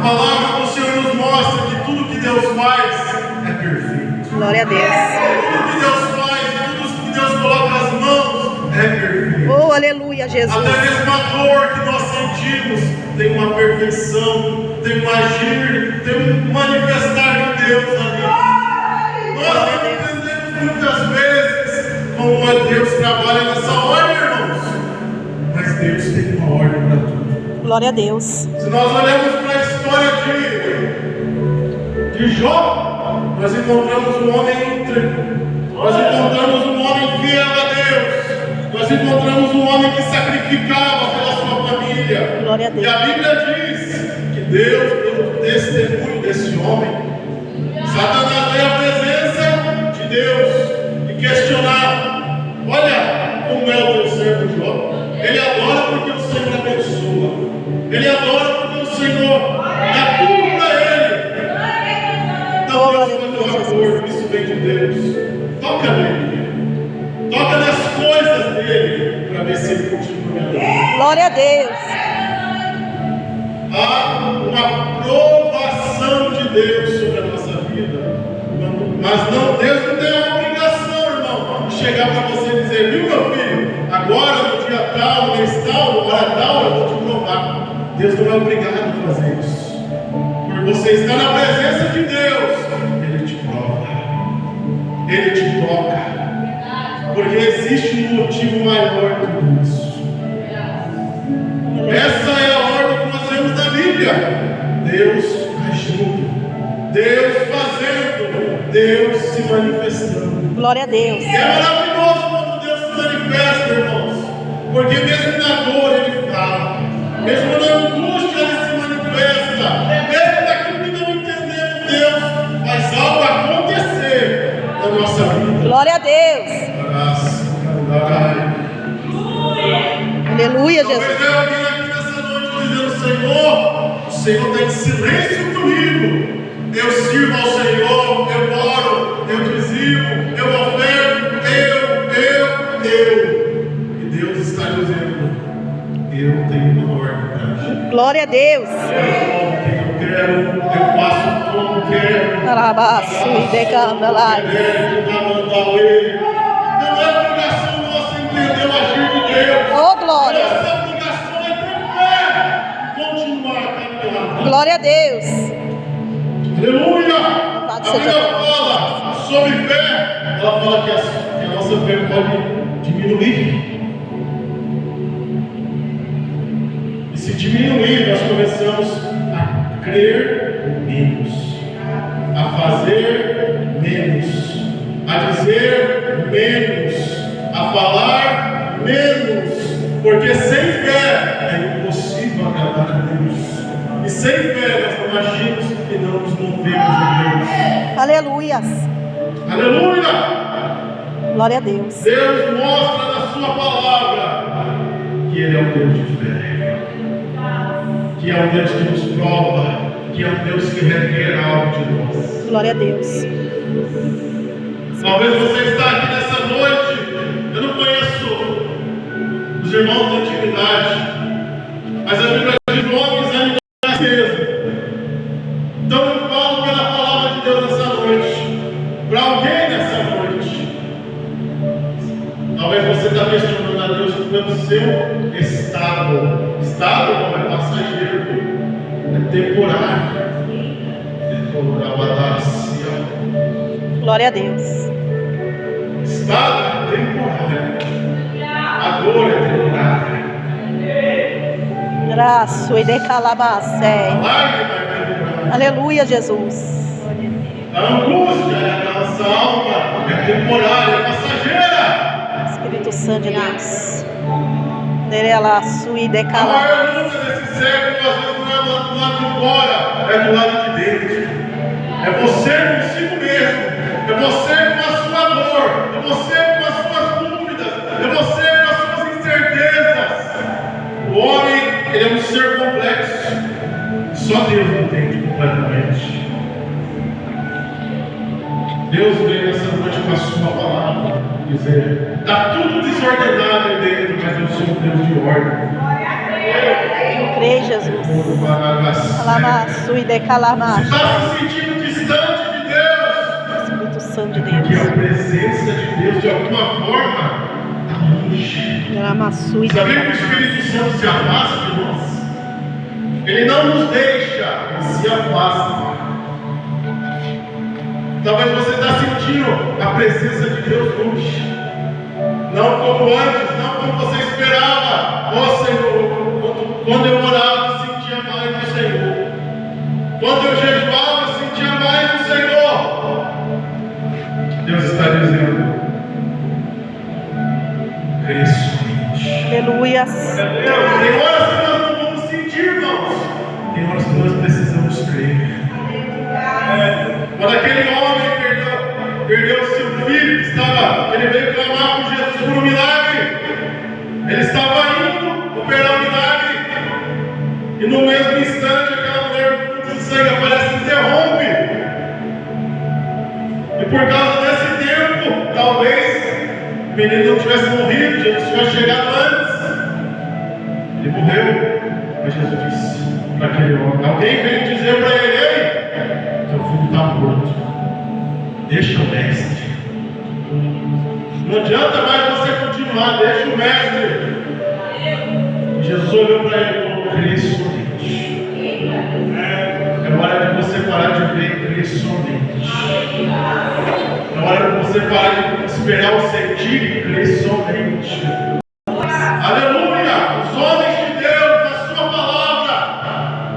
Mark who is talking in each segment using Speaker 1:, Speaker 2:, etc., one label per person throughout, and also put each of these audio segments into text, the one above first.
Speaker 1: palavra do Senhor nos mostra que tudo que Deus faz é perfeito.
Speaker 2: Glória a Deus.
Speaker 1: Tudo que Deus faz, tudo que Deus coloca nas mãos é perfeito.
Speaker 2: Oh, aleluia, Jesus.
Speaker 1: Até mesmo a dor que nós sentimos tem uma perfeição, tem um agir, tem um manifestar de Deus ali. Nós não entendemos muitas vezes como Deus trabalha nessa ordem, irmãos. Mas Deus tem uma ordem para tudo.
Speaker 2: Glória a Deus.
Speaker 1: Se nós olhamos para a história de Jó, nós encontramos um homem íntegro. Nós encontramos um homem fiel a Deus. Nós encontramos um homem que sacrificava pela sua família.
Speaker 2: Glória a Deus.
Speaker 1: E a Bíblia diz que Deus deu testemunho desse homem. Satanás veio à presença de Deus e questionar: olha como é o teu servo Jó. Ele adora porque o Senhor abençoa. Ele adora porque o Senhor dá tudo para ele. Então Deus foi um acordo, isso vem de Deus. Toca nele. Toca nas coisas dele para ver se ele continua me.
Speaker 2: Glória a Deus.
Speaker 1: Há uma provação de Deus sobre a nossa vida. Mas não, Deus não tem a obrigação, irmão, de chegar para você e dizer: viu, meu filho, agora no dia tal, no mês tal, hora tal, eu vou te provar. Deus não é obrigado a fazer isso. Por você estar na presença de Deus, Ele te prova, Ele te toca, porque existe um motivo maior que tudo isso. Essa é a ordem que nós vemos na Bíblia. Deus agindo, Deus fazendo, Deus se manifestando.
Speaker 2: Glória a Deus.
Speaker 1: E é maravilhoso quando Deus se manifesta, irmãos, porque mesmo na dor Ele fala, mesmo na angústia Ele se manifesta, mesmo naquilo que não entendemos, Deus faz algo acontecer na nossa vida.
Speaker 2: Glória a Deus. Aleluia, Jesus.
Speaker 1: Talvez eu alguém aqui nessa noite dizendo: Senhor, o Senhor está em silêncio comigo. Eu sirvo ao Senhor, eu oro, eu dizimo, eu oferto, eu. E Deus está dizendo: eu tenho uma ordem para agir.
Speaker 2: Glória a Deus.
Speaker 1: Eu quero, eu faço como quero.
Speaker 2: Alabaço e decanda lá.
Speaker 1: Não é obrigação nossa entender o agir de Deus.
Speaker 2: Oh, glória.
Speaker 1: Nossa obrigação é ter fé, continuar caminhando.
Speaker 2: Glória a Deus.
Speaker 1: Aleluia! A Bíblia fala sobre fé. Ela fala que a nossa fé pode diminuir. E se diminuir, nós começamos a crer menos, a fazer menos, a dizer menos, a falar menos, porque sem fé é impossível agradar a Deus. E sem fé nós não agimos e não nos movemos em Deus.
Speaker 2: Aleluias.
Speaker 1: Aleluia!
Speaker 2: Glória a Deus.
Speaker 1: Deus mostra na sua palavra que Ele é um Deus de fé, que é um Deus que nos prova, que é um Deus que requer algo de nós.
Speaker 2: Glória a Deus.
Speaker 1: Talvez você está aqui nessa noite, eu não conheço os irmãos da antiguidade, mas a Bíblia diz: homens animais mesmo. Então eu falo pela palavra de Deus nessa noite, para alguém nessa noite. Talvez você está questionando a Deus pelo seu estado. Estado não é passageiro, é temporário.
Speaker 2: Glória a Deus.
Speaker 1: Estado é temporário. A dor é temporária.
Speaker 2: Graço e decalabacé.
Speaker 1: A lágrima é temporária.
Speaker 2: Aleluia, Jesus.
Speaker 1: A angústia da nossa alma é temporária, é passageira.
Speaker 2: Espírito Santo de Deus. Nerela sui
Speaker 1: A
Speaker 2: decala.
Speaker 1: maior luta desse século, às vezes, não é do lado de fora, é do lado de dentro. É você consigo mesmo. É você com a sua dor. É você com as suas dúvidas. É você com as suas incertezas. O homem, ele é um ser complexo. Só Deus entende completamente. Deus veio nessa noite com a sua palavra dizer: está tudo desordenado aí dentro, mas eu sou um Deus de ordem.
Speaker 2: Crê, Jesus. Calamaço e
Speaker 1: Se
Speaker 2: decalamaço.
Speaker 1: está se sentindo distante de Deus,
Speaker 2: Espírito Santo de
Speaker 1: porque a
Speaker 2: Deus.
Speaker 1: presença de Deus de alguma forma está longe.
Speaker 2: Calamaço e
Speaker 1: Sabia que o
Speaker 2: decalamaço.
Speaker 1: Espírito Santo se afasta de nós? Ele não nos deixa, ele se afasta. Talvez você está sentindo a presença de Deus longe. Não como antes, não como você esperava. Ó Senhor, quando eu orava, eu sentia mais do Senhor. Quando eu jejuava, eu sentia mais do Senhor. Deus está dizendo: cresça.
Speaker 2: Aleluias.
Speaker 1: Tem horas que nós não vamos sentir, irmãos. Tem horas que nós precisamos crer. Quando aquele homem perdeu seu filho, ele veio clamar por Jesus por um milagre. Ele estava indo operar o milagre. E no mesmo instante, aquela mulher com fluxo de sangue aparece e interrompe. E por causa desse tempo, talvez o menino não tivesse morrido, Jesus tivesse chegado antes. Ele morreu, mas Jesus disse para aquele homem. Alguém veio dizer para ele: ei, teu filho está morto. Deixa o mestre. Não adianta mais você continuar, deixa o mestre. E Jesus olhou para ele e falou: crê somente. É hora de você parar de ver e crer somente. É hora de você parar de esperar o sentir e crer somente. Aleluia! Os homens de Deus, na sua palavra,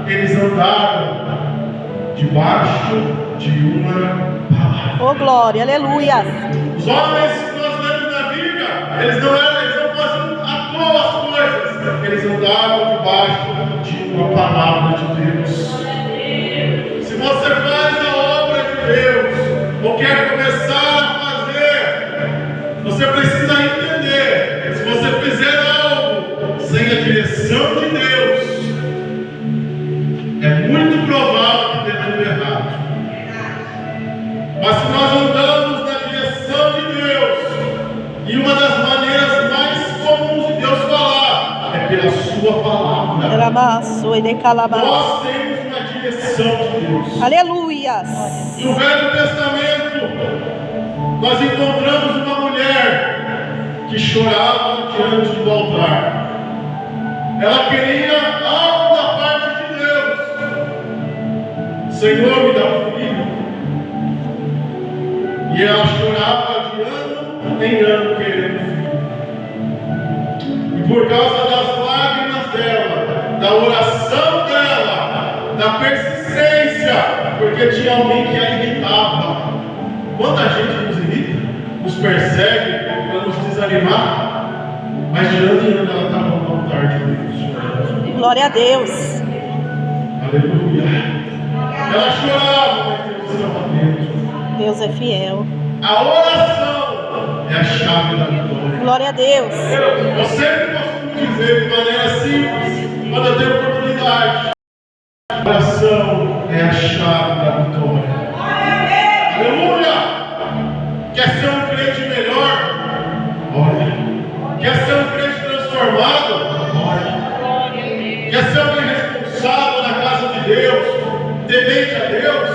Speaker 1: eles andaram debaixo de uma palavra.
Speaker 2: Oh, glória. Aleluias.
Speaker 1: Os homens que nós lemos na Bíblia, eles não faziam à toa as coisas. Eles andavam debaixo de uma palavra de Deus. Se você faz a obra de Deus, ou quer começar a fazer, você precisa entender: se você fizer algo sem a direção de Deus, é muito provável que dê tudo errado. Mas se nós andamos na direção de Deus, e uma das maneiras mais comuns de Deus falar é pela sua palavra.
Speaker 2: Calamaço e decalamaço.
Speaker 1: Nós temos uma direção de Deus.
Speaker 2: Aleluias.
Speaker 1: No Velho Testamento, nós encontramos uma mulher que chorava diante do altar. Ela queria algo da parte de Deus. Senhor, me dá um filho. E ela chorava de ano em ano querendo filho. E por causa das lágrimas dela, da oração dela, da persistência, porque tinha alguém que a irritava. Quanta gente nos irrita, nos persegue para nos desanimar, mas de ano em ano ela estava no altar de Deus.
Speaker 2: Glória a Deus.
Speaker 1: Aleluia. Ela chorava, mas Deus estava dentro.
Speaker 2: Deus é fiel.
Speaker 1: A oração é a chave da vitória.
Speaker 2: Glória a Deus.
Speaker 1: Eu sempre costumo dizer de maneira simples, quando eu tenho oportunidade: a oração é a chave da vitória. Aleluia! Quer ser um crente melhor? Ora. Quer ser um crente transformado? Ora. Quer ser alguém responsável na casa de Deus, temente a Deus?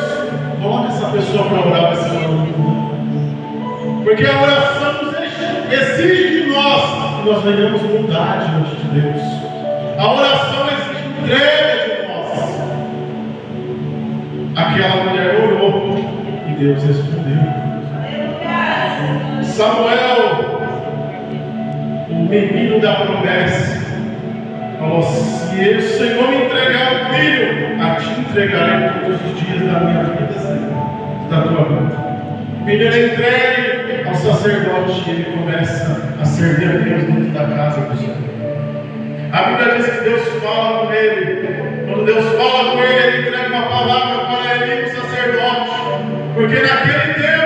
Speaker 1: Coloca essa pessoa para orar, vai ser uma luta. Porque a oração exige de nós que nós venhamos mudar diante de Deus. A oração exige entrega de nós. Aquela mulher orou e Deus respondeu. Samuel, o menino da promessa, falou: se o Senhor me entregar o filho, a ti entregarei todos os dias da minha vida, Senhor, da tua vida. O menino é entregue ao sacerdote e ele começa a servir a Deus dentro da casa do Senhor. A Bíblia diz que Deus fala com ele. Quando Deus fala com ele, ele entrega uma palavra para ele, o sacerdote. Porque naquele tempo